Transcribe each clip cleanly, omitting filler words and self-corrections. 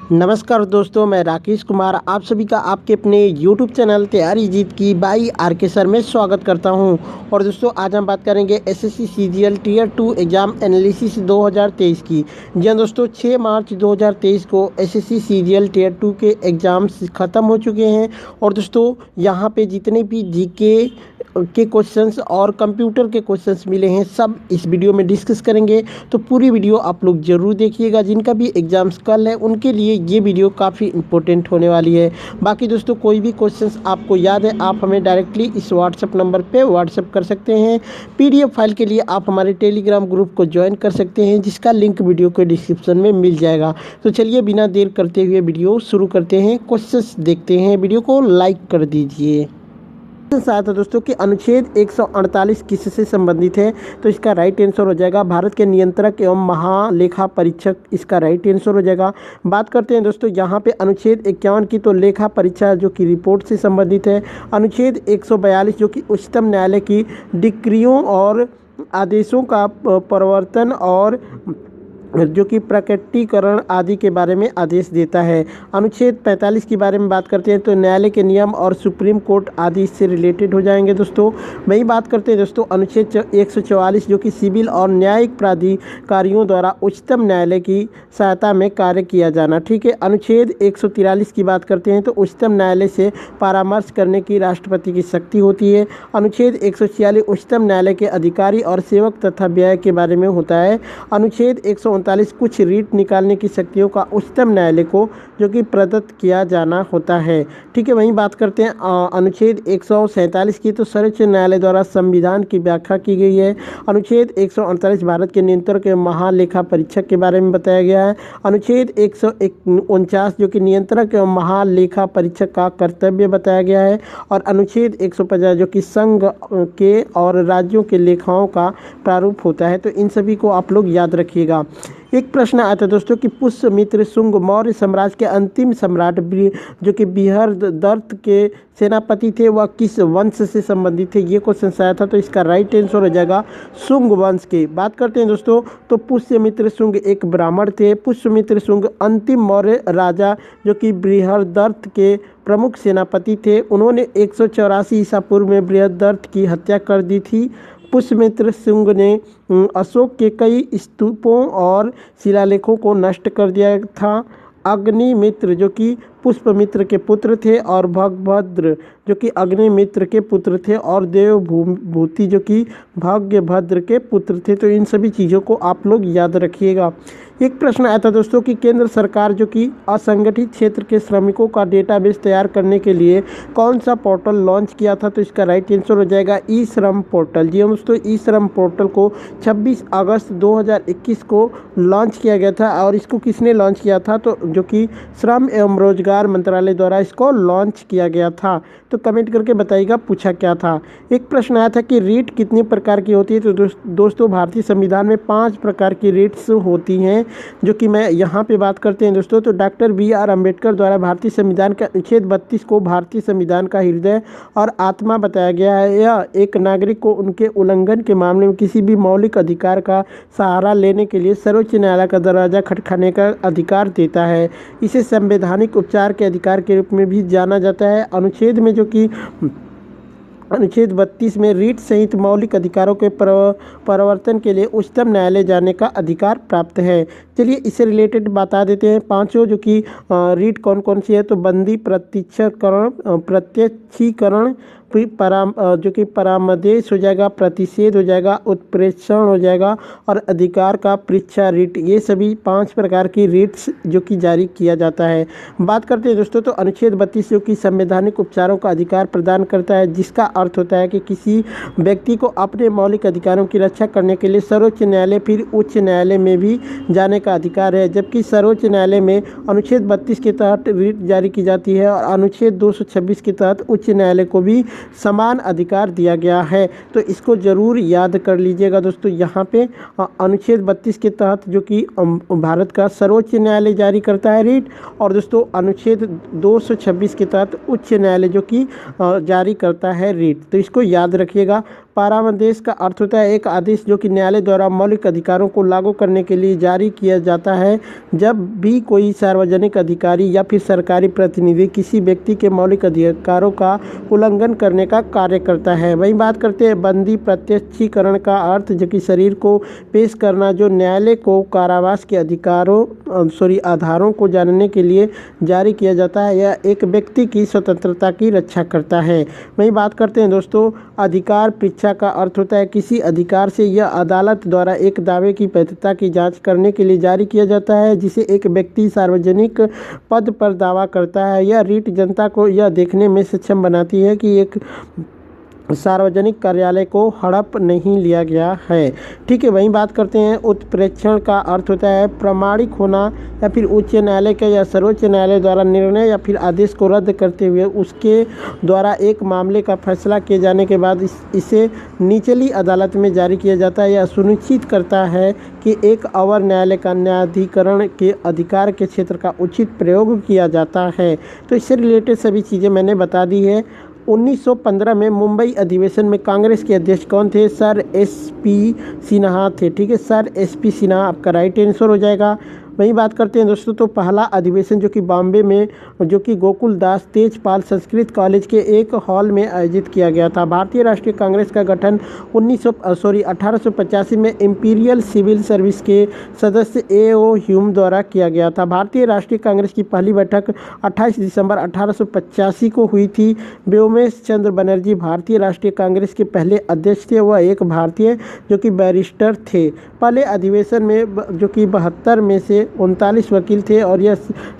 नमस्कार दोस्तों, मैं राकेश कुमार आप सभी का आपके अपने YouTube चैनल तैयारी जीत की बाई आर.के. सर में स्वागत करता हूं। और दोस्तों आज हम बात करेंगे SSC CGL tier 2 exam analysis 2023 की। जी हाँ दोस्तों, 6 मार्च 2023 को एसएससी सीजीएल टियर 2 के एग्ज़ाम्स ख़त्म हो चुके हैं। और दोस्तों यहाँ पे जितने भी जीके के क्वेश्चंस और कंप्यूटर के क्वेश्चंस मिले हैं सब इस वीडियो में डिस्कस करेंगे, तो पूरी वीडियो आप लोग ज़रूर देखिएगा। जिनका भी एग्ज़ाम्स कल है उनके लिए ये वीडियो काफ़ी इंपॉर्टेंट होने वाली है। बाकी दोस्तों कोई भी क्वेश्चंस आपको याद है आप हमें डायरेक्टली इस व्हाट्सएप नंबर पे व्हाट्सएप कर सकते हैं। पीडीएफ फाइल के लिए आप हमारे टेलीग्राम ग्रुप को ज्वाइन कर सकते हैं, जिसका लिंक वीडियो के डिस्क्रिप्शन में मिल जाएगा। तो चलिए बिना देर करते हुए वीडियो शुरू करते हैं। क्वेश्चंस देखते हैं, वीडियो को लाइक कर दीजिए। आया था दोस्तों कि अनुच्छेद 148 किससे संबंधित है, तो इसका राइट आंसर हो जाएगा भारत के नियंत्रक एवं महालेखा परीक्षक, इसका राइट आंसर हो जाएगा। बात करते हैं दोस्तों यहाँ पे अनुच्छेद 51 की, तो लेखा परीक्षा जो कि रिपोर्ट से संबंधित है। अनुच्छेद 142 जो कि उच्चतम न्यायालय की डिक्रियों और आदेशों का प्रवर्तन और जो कि प्रकटीकरण आदि के बारे में आदेश देता है। अनुच्छेद 45 के बारे में बात करते हैं तो न्यायालय के नियम और सुप्रीम कोर्ट आदि इससे रिलेटेड हो जाएंगे दोस्तों। वही बात करते हैं दोस्तों अनुच्छेद 144 जो कि सिविल और न्यायिक प्राधिकारियों द्वारा उच्चतम न्यायालय की सहायता में कार्य किया जाना, ठीक है। अनुच्छेद 143 की बात करते हैं तो उच्चतम न्यायालय से परामर्श करने की राष्ट्रपति की शक्ति होती है। अनुच्छेद 146 उच्चतम न्यायालय के अधिकारी और सेवक तथा व्यय के बारे में होता है। अनुच्छेद 139 कुछ रीट निकालने की शक्तियों का उच्चतम न्यायालय को जो कि प्रदत्त किया जाना होता है, ठीक है। वहीं बात करते हैं अनुच्छेद 147 की, तो सर्वोच्च न्यायालय द्वारा संविधान की व्याख्या की गई है। अनुच्छेद 148 भारत के नियंत्रक के महालेखा परीक्षक के बारे में बताया गया है। अनुच्छेद 149 जो कि नियंत्रक एवं महालेखा परीक्षक का कर्तव्य बताया गया है। और अनुच्छेद 150 जो कि संघ के और राज्यों के लेखाओं का प्रारूप होता है। तो इन सभी को आप लोग याद रखिएगा। एक प्रश्न आता है दोस्तों कि पुष्यमित्र शुंग मौर्य साम्राज्य के अंतिम सम्राट जो कि बृहद्रथ के सेनापति थे, वह किस वंश से संबंधित थे, ये क्वेश्चन आया था। तो इसका राइट आंसर हो जाएगा शुंग वंश के। बात करते हैं दोस्तों तो पुष्यमित्र शुंग एक ब्राह्मण थे। पुष्यमित्र शुंग अंतिम मौर्य राजा जो कि बृहद्रथ के प्रमुख सेनापति थे। उन्होंने 184 ईसा पूर्व में बृहद्रथ की हत्या कर दी थी। पुष्यमित्र शुंग ने अशोक के कई स्तूपों और शिलालेखों को नष्ट कर दिया था। अग्निमित्र जो कि पुष्यमित्र के पुत्र थे और भगभद्र जो कि अग्निमित्र के पुत्र थे और देवभूति जो कि भाग्यभद्र के पुत्र थे। तो इन सभी चीज़ों को आप लोग याद रखिएगा। एक प्रश्न आया था दोस्तों कि केंद्र सरकार जो कि असंगठित क्षेत्र के श्रमिकों का डेटाबेस तैयार करने के लिए कौन सा पोर्टल लॉन्च किया था, तो इसका राइट आंसर हो जाएगा ई श्रम पोर्टल। जी दोस्तों, ई श्रम पोर्टल को 26 अगस्त 2021 को लॉन्च किया गया था। और इसको किसने लॉन्च किया था, तो जो कि श्रम एवं रोजगार मंत्रालय द्वारा इसको लॉन्च किया गया था। तो कमेंट करके बताइएगा पूछा क्या था। एक प्रश्न आया था कि रीट कितने प्रकार की होती है, तो दोस्तों भारतीय संविधान में 5 प्रकार की रीट्स होती हैं, जो कि मैं यहाँ पे बात करते हैं दोस्तों। तो डॉक्टर बी.आर. अम्बेडकर द्वारा भारतीय संविधान का अनुच्छेद 32 को भारतीय संविधान का हृदय और आत्मा बताया गया है। यह एक नागरिक को उनके उल्लंघन के मामले में किसी भी मौलिक अधिकार का सहारा लेने के लिए सर्वोच्च न्यायालय का दरवाजा खटखटाने का अधिकार देता है। इसे संवैधानिक उपचार के अधिकार के रूप में भी जाना जाता है। अनुच्छेद में जो कि अनुच्छेद 32 में रीट सहित मौलिक अधिकारों के परिवर्तन के लिए उच्चतम न्यायालय जाने का अधिकार प्राप्त है। चलिए इससे रिलेटेड बता देते हैं पांचों जो कि रीट कौन कौन सी है। तो बंदी प्रत्यक्षीकरण जो कि परामर्श हो जाएगा, प्रतिषेध हो जाएगा, उत्प्रेषण हो जाएगा और अधिकार का परीक्षा रीट। ये सभी 5 प्रकार की रीट्स जो कि जारी किया जाता है। बात करते हैं दोस्तों तो अनुच्छेद 32 जो कि संवैधानिक उपचारों का अधिकार प्रदान करता है, जिसका अर्थ होता है कि किसी व्यक्ति को अपने मौलिक अधिकारों की रक्षा करने के लिए सर्वोच्च न्यायालय फिर उच्च न्यायालय में भी जाने का अधिकार है। जबकि सर्वोच्च न्यायालय में अनुच्छेद 32 के तहत रीट जारी की जाती है और अनुच्छेद 226 के तहत उच्च न्यायालय को भी समान अधिकार दिया गया है। तो इसको ज़रूर याद कर लीजिएगा दोस्तों। यहाँ पे अनुच्छेद 32 के तहत जो कि भारत का सर्वोच्च न्यायालय जारी करता है रीट, और दोस्तों अनुच्छेद 226 के तहत उच्च न्यायालय जो कि जारी करता है रीट। तो इसको याद रखिएगा। परामर्श का अर्थ होता है एक आदेश जो कि न्यायालय द्वारा मौलिक अधिकारों को लागू करने के लिए जारी किया जाता है जब भी कोई सार्वजनिक अधिकारी या फिर सरकारी प्रतिनिधि किसी व्यक्ति के मौलिक अधिकारों का उल्लंघन करने का कार्य करता है। वहीं बात करते हैं बंदी प्रत्यक्षीकरण का अर्थ जो कि शरीर को पेश करना जो न्यायालय को कारावास के आधारों को जानने के लिए जारी किया जाता है। यह एक व्यक्ति की स्वतंत्रता की रक्षा करता है। वहीं बात करते हैं दोस्तों अधिकार परीक्षा का अर्थ होता है किसी अधिकार से यह अदालत द्वारा एक दावे की वैधता की जांच करने के लिए जारी किया जाता है जिसे एक व्यक्ति सार्वजनिक पद पर दावा करता है। यह रीट जनता को यह देखने में सक्षम बनाती है कि एक सार्वजनिक कार्यालय को हड़प नहीं लिया गया है। ठीक है, वहीं बात करते हैं उत्प्रेक्षण का अर्थ होता है प्रमाणिक होना या फिर उच्च न्यायालय के या सर्वोच्च न्यायालय द्वारा निर्णय या फिर आदेश को रद्द करते हुए उसके द्वारा एक मामले का फैसला किए जाने के बाद इसे निचली अदालत में जारी किया जाता है। यह सुनिश्चित करता है कि एक अवर न्यायालय का न्यायाधिकरण के अधिकार के क्षेत्र का उचित प्रयोग किया जाता है। तो इससे रिलेटेड सभी चीज़ें मैंने बता दी है। 1915 में मुंबई अधिवेशन में कांग्रेस के अध्यक्ष कौन थे? सर एसपी सिन्हा थे। ठीक है, सर एसपी सिन्हा आपका राइट आंसर हो जाएगा। वहीं बात करते हैं दोस्तों तो पहला अधिवेशन जो कि बॉम्बे में जो कि गोकुल दास तेजपाल संस्कृत कॉलेज के एक हॉल में आयोजित किया गया था। भारतीय राष्ट्रीय कांग्रेस का गठन 1885 में इंपीरियल सिविल सर्विस के सदस्य A.O. ह्यूम द्वारा किया गया था। भारतीय राष्ट्रीय कांग्रेस की पहली बैठक 28 दिसंबर 1885 को हुई थी। व्योमेश चंद्र बनर्जी भारतीय राष्ट्रीय कांग्रेस के पहले अध्यक्ष थे। वह एक भारतीय जो कि बैरिस्टर थे। पहले अधिवेशन में जो कि 72 में से 39 वकील थे और यह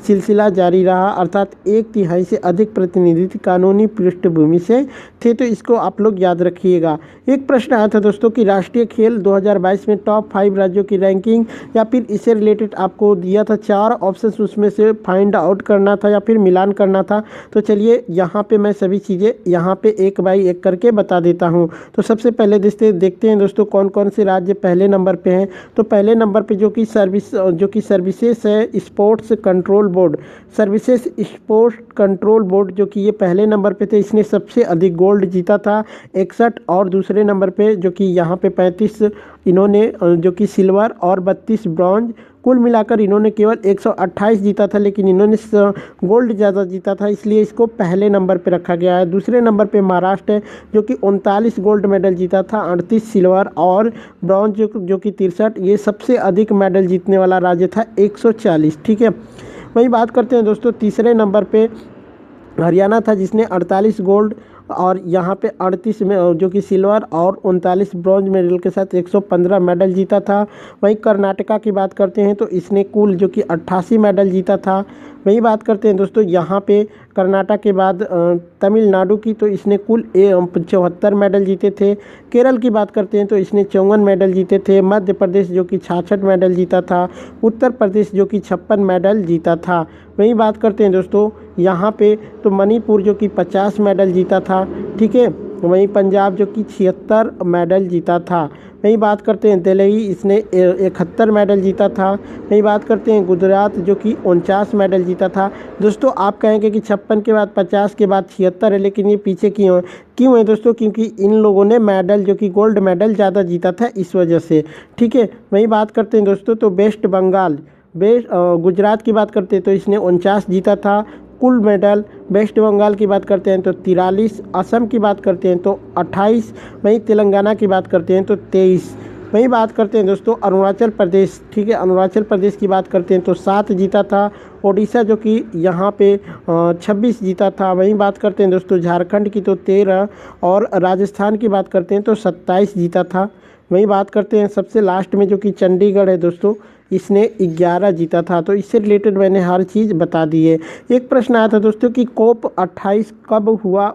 सिलसिला जारी रहा, अर्थात 1/3 से अधिक प्रतिनिधि कानूनी पृष्ठभूमि से थे। तो इसको आप लोग याद रखिएगा। एक प्रश्न आया था दोस्तों कि राष्ट्रीय खेल 2022 में टॉप 5 राज्यों की रैंकिंग या फिर इससे रिलेटेड आपको दिया था 4 ऑप्शन, उसमें से फाइंड आउट करना था या फिर मिलान करना था। तो चलिए यहाँ पे मैं सभी चीज़ें यहाँ पे एक बाई एक करके बता देता हूँ। तो सबसे पहले देखते हैं दोस्तों कौन कौन से राज्य पहले नंबर पे हैं। तो पहले नंबर पे जो कि सर्विसेज है sports control board, services sports control board जो कि ये पहले नंबर पे थे। इसने सबसे अधिक गोल्ड जीता था 61, और दूसरे नंबर पे जो कि यहाँ पे 35 इन्होंने जो कि सिल्वर और 32 ब्रॉन्ज, कुल मिलाकर इन्होंने केवल 128 जीता था, लेकिन इन्होंने गोल्ड ज़्यादा जीता था, इसलिए इसको पहले नंबर पे रखा गया है। दूसरे नंबर पे महाराष्ट्र है जो कि 39 गोल्ड मेडल जीता था, 38 सिल्वर और ब्रॉन्ज जो कि 63। ये सबसे अधिक मेडल जीतने वाला राज्य था 140। ठीक है, वही बात करते हैं दोस्तों तीसरे नंबर पे हरियाणा था जिसने 48 गोल्ड और यहाँ पे 38 में जो कि सिल्वर और 39 ब्रॉन्ज मेडल के साथ 115 मेडल जीता था। वहीं कर्नाटका की बात करते हैं तो इसने कुल जो कि 88 मेडल जीता था। वही बात करते हैं दोस्तों यहाँ पे कर्नाटक के बाद तमिलनाडु की, तो इसने कुल 74 मेडल जीते थे। केरल की बात करते हैं तो इसने 54 मेडल जीते थे। मध्य प्रदेश जो कि 66 मेडल जीता था। उत्तर प्रदेश जो कि 56 मेडल जीता था। वही बात करते हैं दोस्तों यहाँ पे तो मणिपुर जो कि 50 मेडल जीता था। ठीक है, वहीं पंजाब जो कि 76 मेडल जीता था। वहीं बात करते हैं दिल्ली, इसने 71 मेडल जीता था। वहीं बात करते हैं गुजरात जो कि 49 मेडल जीता था। दोस्तों आप कहेंगे कि 56 के बाद 50 के बाद 76 है, लेकिन ये पीछे क्यों है दोस्तों? क्योंकि इन लोगों ने मेडल जो कि गोल्ड मेडल ज़्यादा जीता था, इस वजह से। ठीक है, वहीं बात करते हैं दोस्तों तो वेस्ट बंगाल गुजरात की बात करते हैं तो इसने 49 जीता था कुल मेडल। वेस्ट बंगाल की बात करते हैं तो 43, असम की बात करते हैं तो 28, वहीं तेलंगाना की बात करते हैं तो 23। वहीं बात करते हैं दोस्तों अरुणाचल प्रदेश। ठीक है, अरुणाचल प्रदेश की बात करते हैं तो 7 जीता था। ओडिशा जो कि यहाँ पे 26 जीता था। वहीं बात करते हैं दोस्तों झारखंड की तो 13, और राजस्थान की बात करते हैं तो 27 जीता था। वहीं बात करते हैं सबसे लास्ट में जो कि चंडीगढ़ है दोस्तों, इसने 11 जीता था। तो इससे रिलेटेड मैंने हर चीज़ बता दी है। एक प्रश्न आया था दोस्तों कि COP 28 कब हुआ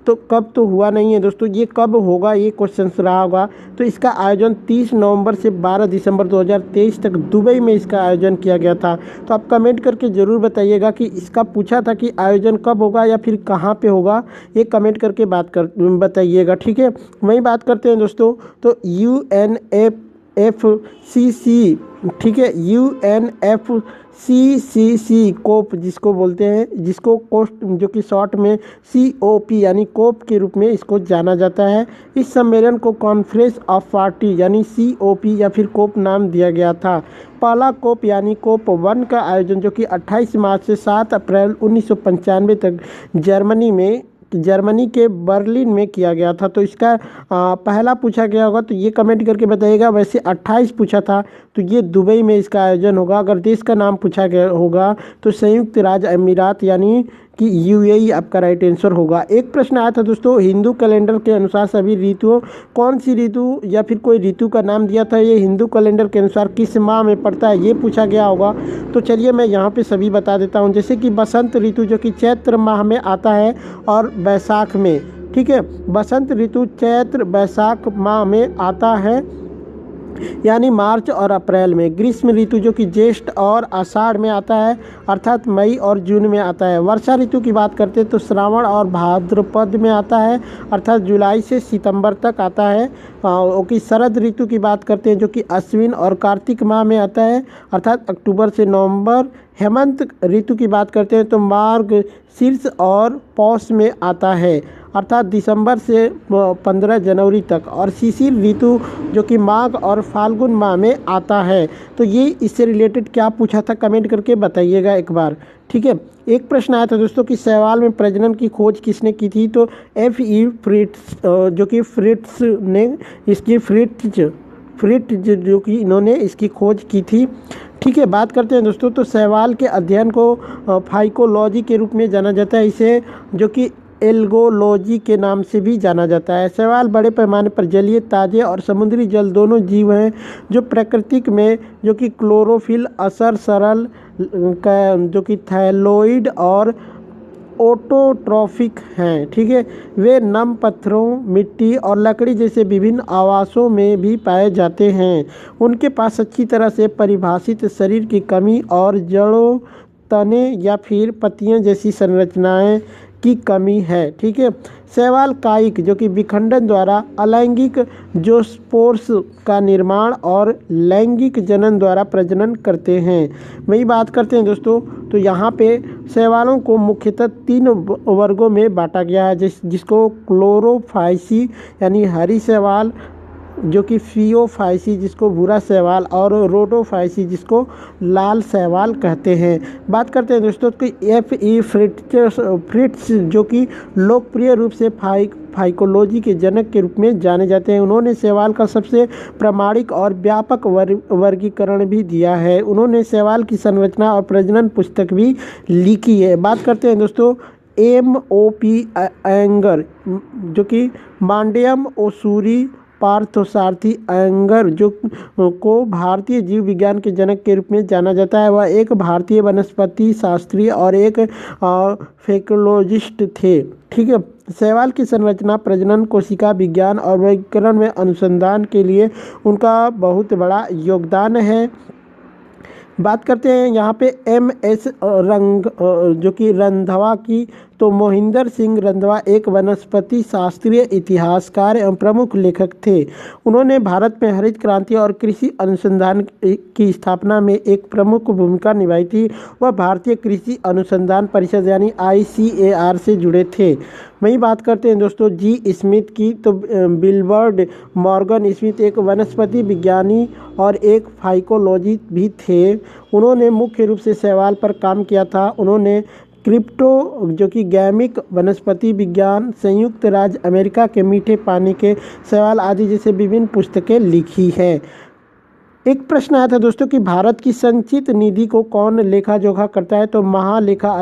तो कब तो हुआ नहीं है दोस्तों, ये कब होगा, ये क्वेश्चन रहा होगा। तो इसका आयोजन 30 नवंबर से 12 दिसंबर 2023 तक दुबई में इसका आयोजन किया गया था। तो आप कमेंट करके ज़रूर बताइएगा कि इसका पूछा था कि आयोजन कब होगा या फिर कहाँ पर होगा, ये कमेंट करके बताइएगा। ठीक है, वहीं बात करते हैं दोस्तों तो UNFCCC, ठीक है, UNFCCC CCC कोप जिसको बोलते हैं, जिसको कोस्ट जो कि शॉर्ट में COP यानी कोप के रूप में इसको जाना जाता है। इस सम्मेलन को कॉन्फ्रेंस ऑफ पार्टी यानी COP या फिर कोप नाम दिया गया था। पहला कोप यानी कोप 1 का आयोजन जो कि 28 मार्च से 7 अप्रैल 1995 तक जर्मनी के बर्लिन में किया गया था। तो इसका पहला पूछा गया होगा तो ये कमेंट करके बताइएगा। वैसे 28 पूछा था तो ये दुबई में इसका आयोजन होगा। अगर देश का नाम पूछा गया होगा तो संयुक्त राज्य अमीरात यानी कि UAE आपका राइट आंसर होगा। एक प्रश्न आया था दोस्तों, हिंदू कैलेंडर के अनुसार सभी ऋतुओं, कौन सी ऋतु या फिर कोई ऋतु का नाम दिया था, ये हिंदू कैलेंडर के अनुसार किस माह में पड़ता है, ये पूछा गया होगा। तो चलिए मैं यहाँ पे सभी बता देता हूँ। जैसे कि बसंत ऋतु जो कि चैत्र माह में आता है और बैसाख में, ठीक है, बसंत ऋतु चैत्र बैसाख माह में आता है यानी मार्च और अप्रैल में। ग्रीष्म ऋतु जो कि ज्येष्ठ और आषाढ़ में आता है अर्थात मई और जून में आता है। वर्षा ऋतु की बात करते हैं तो श्रावण और भाद्रपद में आता है अर्थात जुलाई से सितंबर तक आता है। ओके, शरद ऋतु की बात करते हैं जो कि अश्विन और कार्तिक माह में आता है अर्थात अक्टूबर से नवंबर। हेमंत ऋतु की बात करते हैं तो मार्ग शीर्ष और पौष में आता है अर्थात दिसंबर से 15 जनवरी तक। और शिशिर ऋतु जो कि माघ और फाल्गुन माह में आता है। तो ये इससे रिलेटेड क्या पूछा था कमेंट करके बताइएगा एक बार, ठीक है। एक प्रश्न आया था दोस्तों कि शैवाल में प्रजनन की खोज किसने की थी, तो F.E. फ्रिट्ज जो कि फ्रिट्ज ने इसकी फ्रिट्ज जो कि इन्होंने इसकी खोज की थी, ठीक है। बात करते हैं दोस्तों तो शैवाल के अध्ययन को फाइकोलॉजी के रूप में जाना जाता है, इसे जो कि एल्गोलॉजी के नाम से भी जाना जाता है। शैवाल बड़े पैमाने पर जलीय, ताजे और समुद्री जल दोनों जीव हैं जो प्राकृतिक में जो कि क्लोरोफिल असर सरल का जो कि थैलोइड और ऑटोट्रॉफिक हैं, ठीक है। वे नम पत्थरों, मिट्टी और लकड़ी जैसे विभिन्न आवासों में भी पाए जाते हैं। उनके पास अच्छी तरह से परिभाषित शरीर की कमी और जड़ों, तने या फिर पत्तियां जैसी संरचनाएं की कमी है, ठीक है। शैवाल कायिक जो कि विखंडन द्वारा अलैंगिक जो स्पोर्स का निर्माण और लैंगिक जनन द्वारा प्रजनन करते हैं। वही बात करते हैं दोस्तों तो यहाँ पे शैवालों को मुख्यतः 3 वर्गों में बांटा गया है, जिसको क्लोरोफाइसी यानी हरी शैवाल, जो कि फियोफाइसी जिसको भूरा शैवाल, और रोडोफाइसी जिसको लाल शैवाल कहते हैं। बात करते हैं दोस्तों कि F.E. फ्रिट्ज जो कि लोकप्रिय रूप से फाइकोलॉजी के जनक के रूप में जाने जाते हैं। उन्होंने शैवाल का सबसे प्रामाणिक और व्यापक वर्गीकरण भी दिया है। उन्होंने शैवाल की संरचना और प्रजनन पुस्तक भी लिखी है। बात करते हैं दोस्तों MOP एंगर जो कि मांडियम ओसूरी पार्थसारथी एंगर जो को भारतीय जीव विज्ञान के जनक के रूप में जाना जाता है। वह एक भारतीय वनस्पति शास्त्री और एक फैकोलॉजिस्ट थे, ठीक है। शैवाल की संरचना, प्रजनन, कोशिका विज्ञान और वर्गीकरण में अनुसंधान के लिए उनका बहुत बड़ा योगदान है। बात करते हैं यहाँ पे MS जो कि रंधवा की, तो मोहिंदर सिंह रंधवा एक वनस्पति शास्त्रीय इतिहासकार एवं प्रमुख लेखक थे। उन्होंने भारत में हरित क्रांति और कृषि अनुसंधान की स्थापना में एक प्रमुख भूमिका निभाई थी। वह भारतीय कृषि अनुसंधान परिषद यानी ICAR से जुड़े थे। वहीं बात करते हैं दोस्तों G. स्मिथ की, तो विल्बर्ड मॉर्गन स्मिथ एक वनस्पति विज्ञानी और एक फाइकोलॉजिस्ट भी थे। उन्होंने मुख्य रूप से शैवाल पर काम किया था। उन्होंने क्रिप्टो जो कि गैमिक वनस्पति विज्ञान, संयुक्त राज्य अमेरिका के मीठे पानी के शैवाल आदि जैसे विभिन्न पुस्तकें लिखी है। एक प्रश्न आया था दोस्तों कि भारत की संचित निधि को कौन लेखा जोखा करता है, तो महालेखा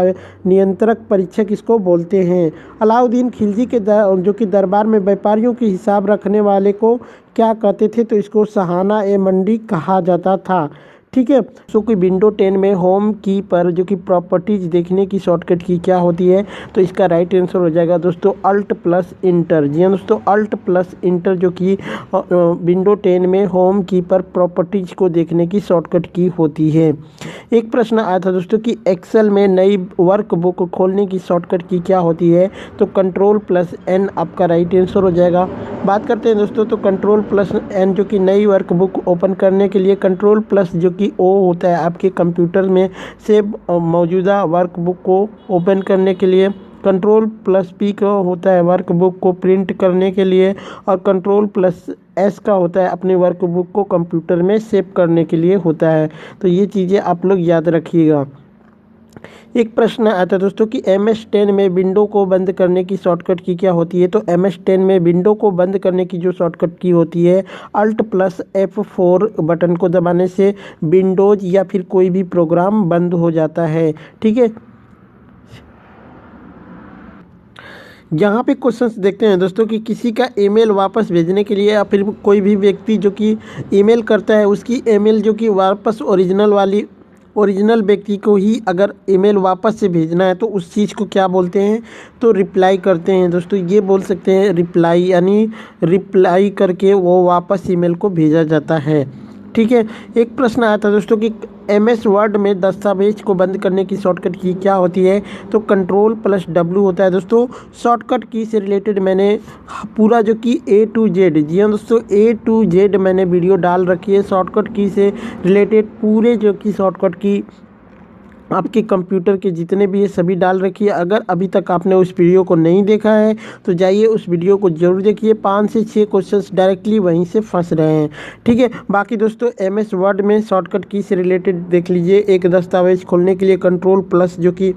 नियंत्रक परीक्षक इसको बोलते हैं। अलाउद्दीन खिलजी के जो कि दरबार में व्यापारियों की हिसाब रखने वाले को क्या कहते थे, तो इसको सहाना ए मंडी कहा जाता था, ठीक है। सो कि विंडो 10 में होम की पर जो कि प्रॉपर्टीज देखने की शॉर्टकट की क्या होती है, तो इसका राइट आंसर हो जाएगा दोस्तों Alt + Enter। जी हाँ दोस्तों, Alt + Enter जो कि विंडो 10 में होम की पर प्रॉपर्टीज को देखने की शॉर्टकट की होती है। एक प्रश्न आया था दोस्तों कि एक्सेल में नई वर्कबुक खोलने की शॉर्टकट की क्या होती है, तो Ctrl + N आपका राइट आंसर हो जाएगा। बात करते हैं दोस्तों तो Ctrl + N जो कि नई वर्कबुक ओपन करने के लिए, Ctrl+ जो कि कि ओ होता है आपके कंप्यूटर में सेव मौजूदा वर्कबुक को ओपन करने के लिए, कंट्रोल प्लस पी का होता है वर्कबुक को प्रिंट करने के लिए, और कंट्रोल प्लस एस का होता है अपनी वर्कबुक को कंप्यूटर में सेव करने के लिए होता है। तो ये चीज़ें आप लोग याद रखिएगा। एक प्रश्न आता है दोस्तों कि MS10 में विंडो को बंद करने की शॉर्टकट की क्या होती है। तो MS10 में विंडो को बंद करने की जो शॉर्टकट की होती है Alt प्लस F4 बटन को दबाने से विंडोज़ या फिर कोई भी प्रोग्राम बंद हो जाता है। ठीक है, यहाँ पे क्वेश्चंस देखते हैं दोस्तों कि किसी का ईमेल वापस भेजने के लिए या फिर कोई भी व्यक्ति जो कि ईमेल करता है उसकी ईमेल जो कि वापस ओरिजिनल व्यक्ति को ही अगर ईमेल वापस से भेजना है तो उस चीज़ को क्या बोलते हैं, तो रिप्लाई करते हैं दोस्तों। ये बोल सकते हैं रिप्लाई, यानी रिप्लाई करके वो वापस ईमेल को भेजा जाता है। ठीक है, एक प्रश्न आया था दोस्तों कि MS वर्ड में दस्तावेज को बंद करने की शॉर्टकट की क्या होती है। तो कंट्रोल प्लस W होता है दोस्तों। शॉर्टकट की से रिलेटेड मैंने पूरा जो कि A to Z, जी हाँ दोस्तों, A to Z मैंने वीडियो डाल रखी है शॉर्टकट की से रिलेटेड। पूरे जो कि शॉर्टकट की आपके कंप्यूटर के जितने भी ये सभी डाल रखी है। अगर अभी तक आपने उस वीडियो को नहीं देखा है तो जाइए उस वीडियो को जरूर देखिए। 5 से 6 क्वेश्चंस डायरेक्टली वहीं से फंस रहे हैं। ठीक है, बाकी दोस्तों MS वर्ड में शॉर्टकट की से रिलेटेड देख लीजिए। एक दस्तावेज खोलने के लिए कंट्रोल प्लस जो कि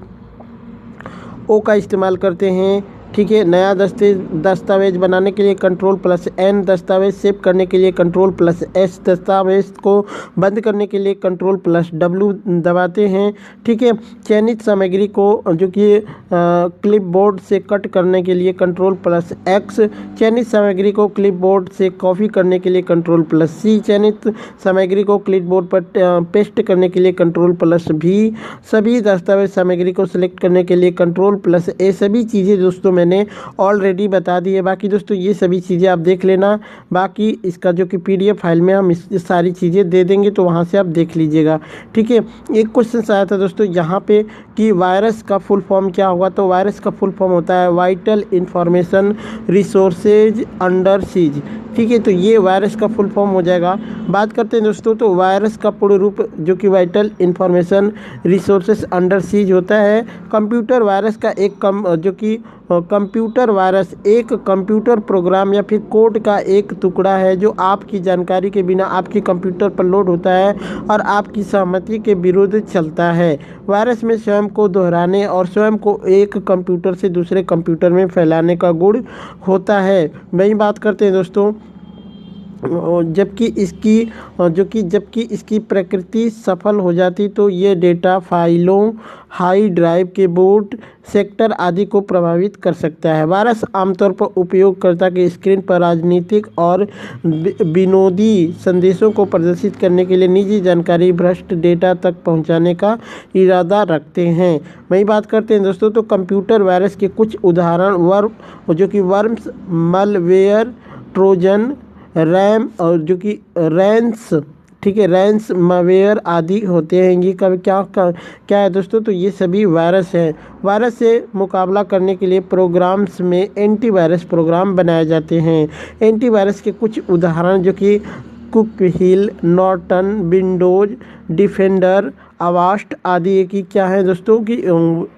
O का इस्तेमाल करते हैं। ठीक है, नया दस्तावेज बनाने के लिए कंट्रोल प्लस N, दस्तावेज सेव करने के लिए कंट्रोल प्लस S, दस्तावेज को बंद करने के लिए कंट्रोल प्लस W दबाते हैं। ठीक है, चयनित सामग्री को जो कि क्लिपबोर्ड से कट करने के लिए कंट्रोल प्लस X, चयनित सामग्री को क्लिपबोर्ड से कॉपी करने के लिए कंट्रोल प्लस C, चयनित सामग्री को क्लिपबोर्ड पर पेस्ट करने के लिए कंट्रोल प्लस V, सभी दस्तावेज सामग्री को सिलेक्ट करने के लिए कंट्रोल प्लस A। सभी चीज़ें दोस्तों मैंने ऑलरेडी बता दी है। बाकी दोस्तों ये सभी चीज़ें आप देख लेना। बाकी इसका जो कि PDF फाइल में हम इस सारी चीज़ें दे देंगे तो वहाँ से आप देख लीजिएगा। ठीक है, एक क्वेश्चन आया था दोस्तों यहाँ पे कि वायरस का फुल फॉर्म क्या होगा। तो वायरस का फुल फॉर्म होता है vital information resources under seize. ठीक है, तो ये वायरस का फुल फॉर्म हो जाएगा। बात करते हैं दोस्तों, तो वायरस का पूर्ण रूप जो कि vital information resources under seize होता है। कंप्यूटर वायरस का कंप्यूटर वायरस एक कंप्यूटर प्रोग्राम या फिर कोड का एक टुकड़ा है जो आपकी जानकारी के बिना आपके कंप्यूटर पर लोड होता है और आपकी सहमति के विरुद्ध चलता है। वायरस में स्वयं को दोहराने और स्वयं को एक कंप्यूटर से दूसरे कंप्यूटर में फैलाने का गुण होता है। वही बात करते हैं दोस्तों, जबकि इसकी प्रकृति सफल हो जाती तो ये डेटा फाइलों, हाई ड्राइव के बूट सेक्टर आदि को प्रभावित कर सकता है। वायरस आमतौर पर उपयोगकर्ता के स्क्रीन पर राजनीतिक और विनोदी संदेशों को प्रदर्शित करने के लिए निजी जानकारी भ्रष्ट डेटा तक पहुंचाने का इरादा रखते हैं। वही बात करते हैं दोस्तों, तो कंप्यूटर वायरस के कुछ उदाहरण जो कि वर्म्स, मलवेयर, ट्रोजन, रैम और जो कि रैंस, ठीक है, रैंस मवेयर आदि होते हैं। ये क्या है दोस्तों, तो ये सभी वायरस हैं। वायरस से मुकाबला करने के लिए प्रोग्राम्स में एंटीवायरस प्रोग्राम बनाए जाते हैं। एंटीवायरस के कुछ उदाहरण जो कि कुक हिल, नॉर्टन, विंडोज डिफेंडर, अवास्ट आदि की क्या है दोस्तों कि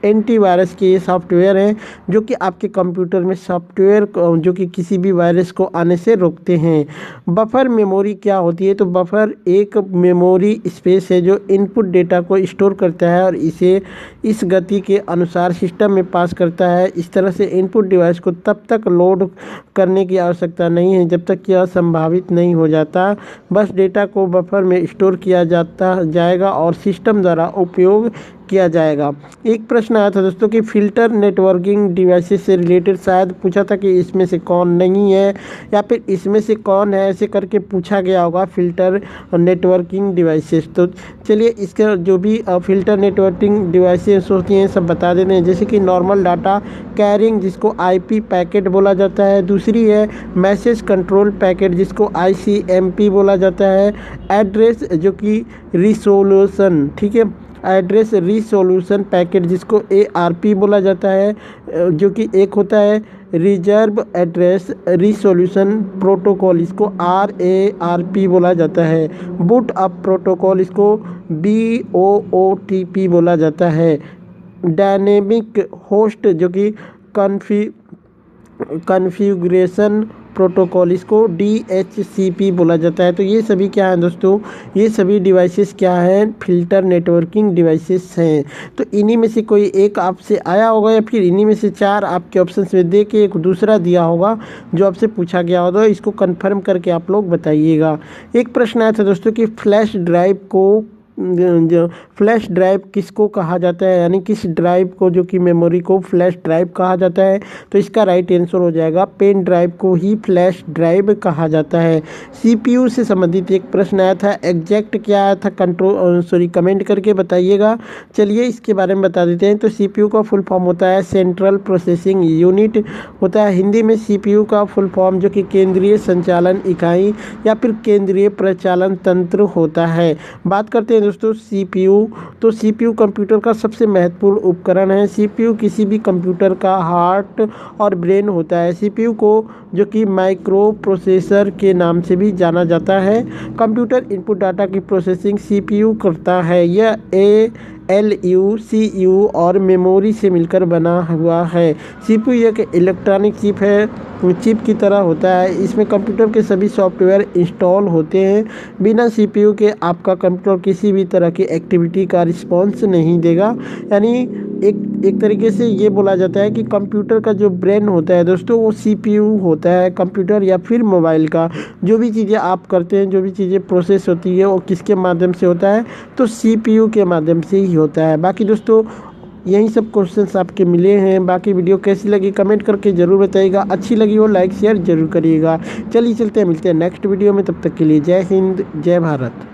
एंटीवायरस के ये सॉफ्टवेयर हैं जो कि आपके कंप्यूटर में सॉफ्टवेयर जो कि किसी भी वायरस को आने से रोकते हैं। बफर मेमोरी क्या होती है, तो बफर एक मेमोरी स्पेस है जो इनपुट डेटा को स्टोर करता है और इसे इस गति के अनुसार सिस्टम में पास करता है। इस तरह से इनपुट डिवाइस को तब तक लोड करने की आवश्यकता नहीं है जब तक यह संभावित नहीं हो जाता। बस डेटा को बफर में स्टोर किया जाएगा और सिस्टम द्वारा उपयोग किया जाएगा। एक प्रश्न आया था दोस्तों कि फिल्टर नेटवर्किंग डिवाइसेस से रिलेटेड शायद पूछा था कि इसमें से कौन नहीं है या फिर इसमें से कौन है, ऐसे करके पूछा गया होगा फिल्टर नेटवर्किंग डिवाइसेस। तो चलिए इसके जो भी फिल्टर नेटवर्किंग डिवाइसेस होती हैं सब बता देते हैं। जैसे कि नॉर्मल डाटा कैरिंग जिसको IP पैकेट बोला जाता है, दूसरी है मैसेज कंट्रोल पैकेट जिसको ICMP बोला जाता है, एड्रेस जो कि रिसोल्यूशन, ठीक है, एड्रेस रिसोल्यूशन पैकेट जिसको ARP बोला जाता है, जो कि एक होता है रिजर्व एड्रेस रिसोल्यूशन प्रोटोकॉल, इसको RARP बोला जाता है। बूट अप प्रोटोकॉल, इसको BOOTP बोला जाता है। डायनेमिक होस्ट जो कि कॉन्फ़िगरेशन प्रोटोकॉल, इसको DHCP बोला जाता है। तो ये सभी क्या है दोस्तों, ये सभी डिवाइसेस क्या हैं, फिल्टर नेटवर्किंग डिवाइसेस हैं। तो इन्हीं में से कोई एक आपसे आया होगा या फिर इन्हीं में से 4 आपके ऑप्शंस में दे के एक दूसरा दिया होगा जो आपसे पूछा गया होगा। इसको कंफर्म करके आप लोग बताइएगा। एक प्रश्न आया था दोस्तों कि फ्लैश ड्राइव को जो फ्लैश ड्राइव किसको कहा जाता है, यानी किस ड्राइव को जो कि मेमोरी को फ्लैश ड्राइव कहा जाता है। तो इसका राइट आंसर हो जाएगा पेन ड्राइव को ही फ्लैश ड्राइव कहा जाता है। CPU से संबंधित एक प्रश्न आया था, एग्जैक्ट क्या आया था, कमेंट करके बताइएगा। चलिए इसके बारे में बता देते हैं। तो CPU का फुल फॉर्म होता है सेंट्रल प्रोसेसिंग यूनिट होता है। हिंदी में CPU का फुल फॉर्म जो कि केंद्रीय संचालन इकाई या फिर केंद्रीय प्रचालन तंत्र होता है। बात करते हैं दोस्तों CPU, तो CPU कंप्यूटर का सबसे महत्वपूर्ण उपकरण है। CPU किसी भी कंप्यूटर का हार्ट और ब्रेन होता है। CPU को जो कि माइक्रो प्रोसेसर के नाम से भी जाना जाता है। कंप्यूटर इनपुट डाटा की प्रोसेसिंग CPU करता है। यह ALU, CU और मेमोरी से मिलकर बना हुआ है। CPU एक इलेक्ट्रॉनिक चिप है, चिप की तरह होता है। इसमें कंप्यूटर के सभी सॉफ्टवेयर इंस्टॉल होते हैं। बिना CPU के आपका कंप्यूटर किसी भी तरह की एक्टिविटी का रिस्पॉन्स नहीं देगा। यानी एक तरीके से ये बोला जाता है कि कंप्यूटर का जो ब्रेन होता है दोस्तों वो CPU होता है। कंप्यूटर या फिर मोबाइल का जो भी चीज़ें आप करते हैं, जो भी चीज़ें प्रोसेस होती है वो किसके माध्यम से होता है, तो CPU के माध्यम से ही होता है। बाकी दोस्तों यही सब क्वेश्चंस आपके मिले हैं। बाकी वीडियो कैसी लगी कमेंट करके ज़रूर बताइएगा। अच्छी लगी हो लाइक शेयर ज़रूर करिएगा। चलिए चलते हैं, मिलते हैं नेक्स्ट वीडियो में। तब तक के लिए जय हिंद, जय भारत।